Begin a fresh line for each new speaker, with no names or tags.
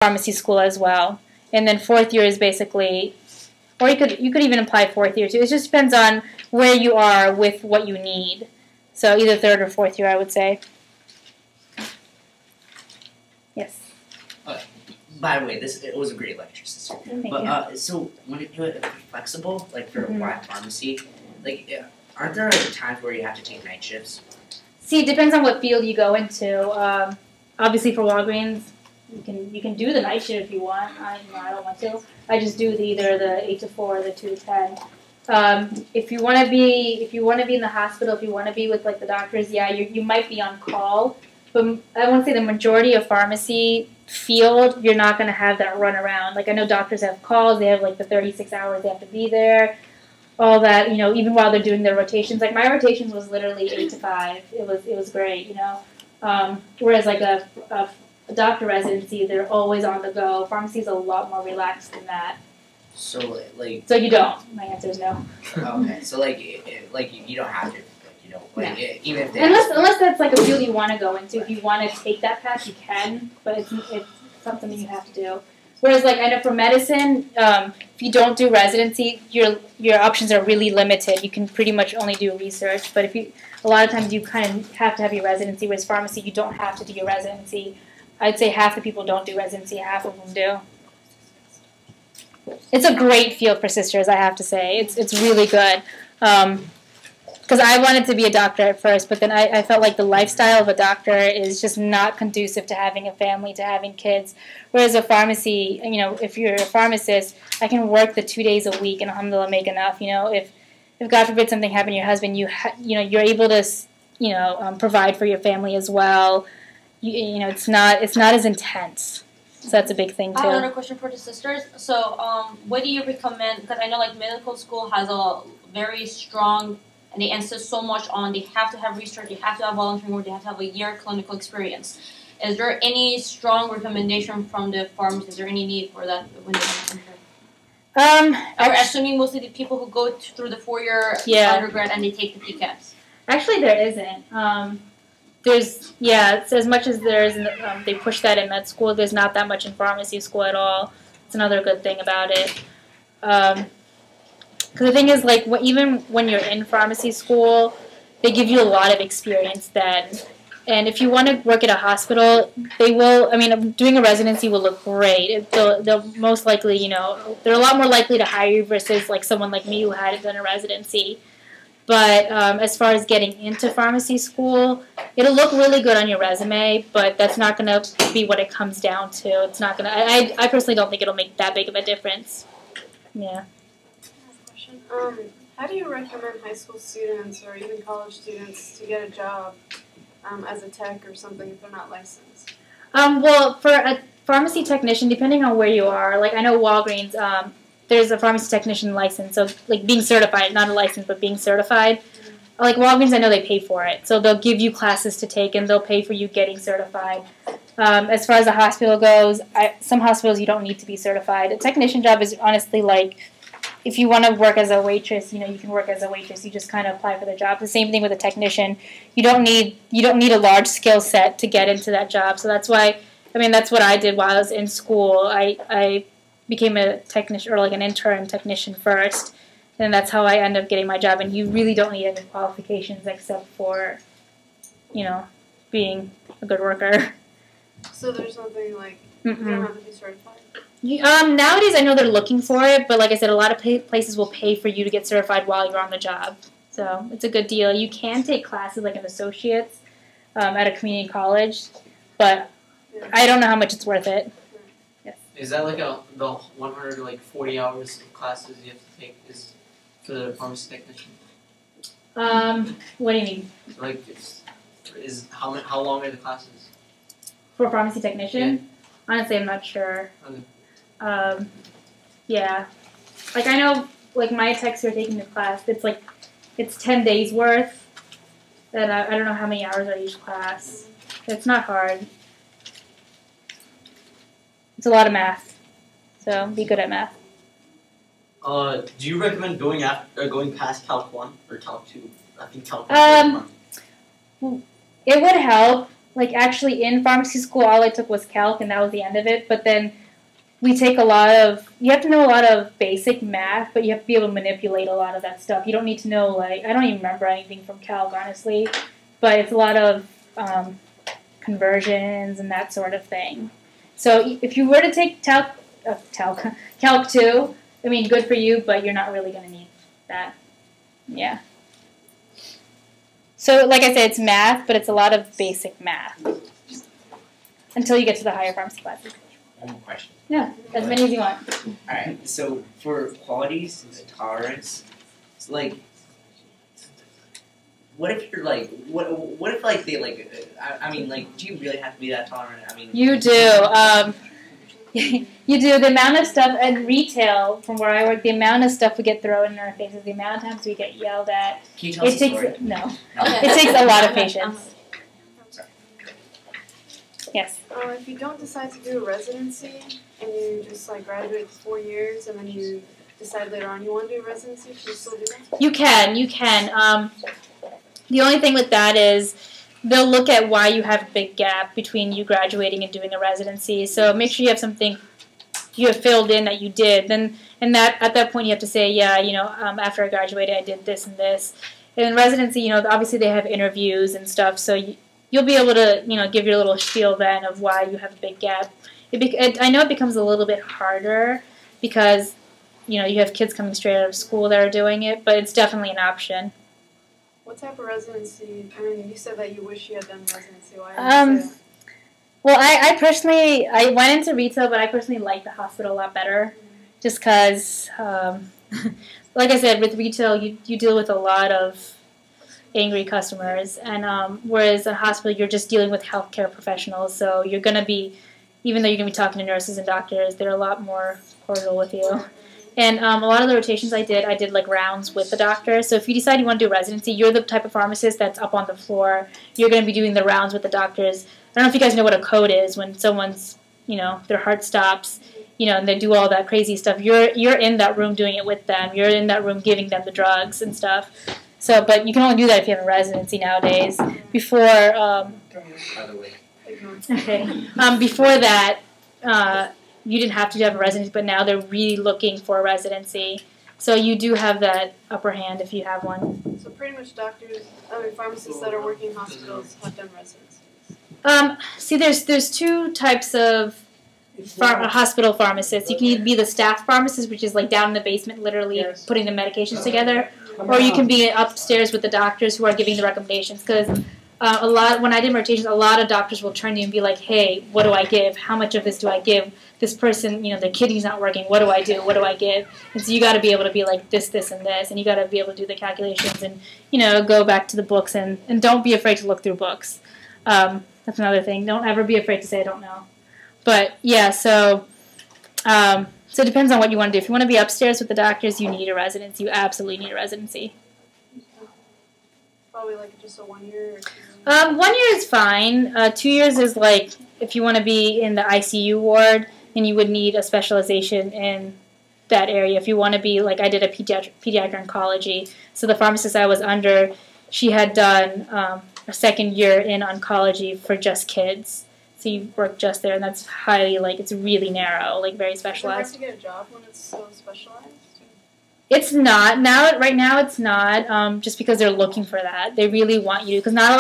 pharmacy school as well. And then fourth year is basically, or you could even apply fourth year too. It just depends on where you are with what you need. So either third or fourth year, I would say. Yes.
By the way, it was a great lecture, sister. But so when you're flexible, like for pharmacy, like aren't there times where you have to take night shifts?
See, it depends on what field you go into. Obviously, for Walgreens, you can do the night shift if you want. I don't want to. I just do either the 8 to 4 or the 2 to 10. If you want to be in the hospital, if you want to be with like the doctors, yeah, you might be on call. But I want to say the majority of pharmacy field, you're not going to have that run around. Like I know doctors have calls, they have like the 36 hours they have to be there, all that, even while they're doing their rotations. Like my rotations was literally 8 to 5. It was great, Whereas like a doctor residency, they're always on the go. Pharmacy is a lot more relaxed than that.
So like.
So you don't. My answer is no.
Okay, so like you don't have to. Even if they
unless that's like a field you want to go into. If you want to take that path, you can, but it's something you have to do. Whereas, like I know for medicine, if you don't do residency, your options are really limited. You can pretty much only do research. But a lot of times you kind of have to have your residency. Whereas pharmacy, you don't have to do your residency. I'd say half the people don't do residency, half of them do. It's a great field for sisters, I have to say. It's really good. Because I wanted to be a doctor at first, but then I felt like the lifestyle of a doctor is just not conducive to having a family, to having kids. Whereas a pharmacy, if you're a pharmacist, I can work the 2 days a week and alhamdulillah make enough. If God forbid something happened to your husband, you're able to provide for your family as well. It's not as intense. So that's a big thing too.
I have another question for the sisters. So what do you recommend? Because I know like medical school has a very strong. And they insist so much on they have to have research, they have to have volunteering work, they have to have a year clinical experience. Is there any strong recommendation from the pharmacist? Is there any need for that when they come here? Or assuming mostly the people who go through the 4-year undergrad and they take the PCAPs?
Actually, there isn't. It's as much as there is, they push that in med school, there's not that much in pharmacy school at all. It's another good thing about it. Because the thing is, like, even when you're in pharmacy school, they give you a lot of experience then. And if you want to work at a hospital, they will, doing a residency will look great. They'll most likely, they're a lot more likely to hire you versus, like, someone like me who hadn't done a residency. But as far as getting into pharmacy school, it'll look really good on your resume, but that's not going to be what it comes down to. It's not going to, I personally don't think it'll make that big of a difference. Yeah.
How do you recommend high school students or even college students to get a job as a tech or something if they're not licensed?
Well, for a pharmacy technician, depending on where you are, like I know Walgreens, there's a pharmacy technician license, so like being certified, not a license, but being certified. Like Walgreens, I know they pay for it, so they'll give you classes to take and they'll pay for you getting certified. As far as the hospital goes, some hospitals you don't need to be certified. A technician job is honestly like, if you want to work as a waitress, you can work as a waitress. You just kind of apply for the job. The same thing with a technician. You don't need a large skill set to get into that job. So that's why, that's what I did while I was in school. I became a technician, or like an intern technician first, and that's how I ended up getting my job. And you really don't need any qualifications except for, being a good worker.
So there's nothing like you don't have to be certified.
Nowadays, I know they're looking for it, but like I said, a lot of places will pay for you to get certified while you're on the job. So it's a good deal. You can take classes like an associate's at a community college, but I don't know how much it's worth it. Yes.
Is that like the 140 hours of classes you have to take is for the pharmacy technician?
What do you mean?
Like, how long are the classes?
For a pharmacy technician? Yeah. Honestly, I'm not sure. Yeah. Like, I know, like, my techs who are taking the class, it's 10 days worth. And I don't know how many hours are each class. It's not hard. It's a lot of math. So, be good at math.
Do you recommend going past Calc 1 or Calc 2? I think Calc 1 is
it would help. like actually in pharmacy school, all I took was calc, and that was the end of it. But then we take a lot of, you have to know a lot of basic math, but you have to be able to manipulate a lot of that stuff. You don't need to know, like, I don't even remember anything from calc, honestly, but it's a lot of conversions and that sort of thing. So if you were to take calc 2, I mean, good for you, but you're not really going to need that. Yeah. So like I said, it's math, but it's a lot of basic math until you get to the higher pharmacy classes.
One more question.
Yeah, as many as you want.
Alright, so for qualities and tolerance, it's like, what if you're like, what if like they like, I mean like, do you really have to be that tolerant? I mean,
You do. You do. The amount of stuff at retail, from where I work, the amount of stuff we get thrown in our faces, the amount of times we get yelled at.
can you tell us a story?
No.
No?
It takes a lot of patience. Yes.
If you don't decide to do a residency and you just like graduate 4 years and then you decide later on you want to do a residency, can you still do that?
You can. The only thing with that is they'll look at why you have a big gap between you graduating and doing a residency. So make sure you have something you have filled in that you did. Then, and that at that point you have to say, yeah, after I graduated, I did this and this. And in residency, obviously they have interviews and stuff, so you'll be able to, give your little spiel then of why you have a big gap. I know it becomes a little bit harder because, you have kids coming straight out of school that are doing it, but it's definitely an option.
What type of residency? I mean, you said that you wish you had done residency. Why did you say that?
Well, I personally, I went into retail, but I personally like the hospital a lot better, just because, like I said, with retail, you deal with a lot of angry customers, and whereas at a hospital, you're just dealing with healthcare professionals, so you're going to be, even though you're going to be talking to nurses and doctors, they're a lot more cordial with you. And a lot of the rotations I did like rounds with the doctor. So if you decide you want to do a residency, you're the type of pharmacist that's up on the floor. You're going to be doing the rounds with the doctors. I don't know if you guys know what a code is when someone's, their heart stops, and they do all that crazy stuff. You're in that room doing it with them. You're in that room giving them the drugs and stuff. So, but you can only do that if you have a residency nowadays. Before,
By the way.
okay, before that, you didn't have to have a residency, but now they're really looking for a residency. So you do have that upper hand if you have one.
So pretty much pharmacists that are working in hospitals have done residencies.
See, there's 2 types of hospital pharmacists. You can either be the staff pharmacist, which is like down in the basement, literally putting the medications together, or you can be upstairs with the doctors who are giving the recommendations. Because when I did rotations, a lot of doctors will turn to you and be like, "Hey, what do I give? How much of this do I give? This person, their kidney's not working. What do I do? What do I give?" And so you got to be able to be like this, this, and this, and you got to be able to do the calculations and go back to the books and don't be afraid to look through books. That's another thing. Don't ever be afraid to say I don't know. But yeah, so it depends on what you want to do. If you want to be upstairs with the doctors, you need a residency. You absolutely need a residency.
Probably like just a 1 year or 2 years.
1 year is fine. 2 years is like if you want to be in the ICU ward, then you would need a specialization in that area. If you want to be, like I did a pediatric oncology, so the pharmacist I was under, she had done a 2nd year in oncology for just kids. So you work just there, and that's highly, it's really narrow, very specialized.
Is it hard to get a job when it's so specialized?
It's not. Right now it's not, just because they're looking for that. They really want you, because not a lot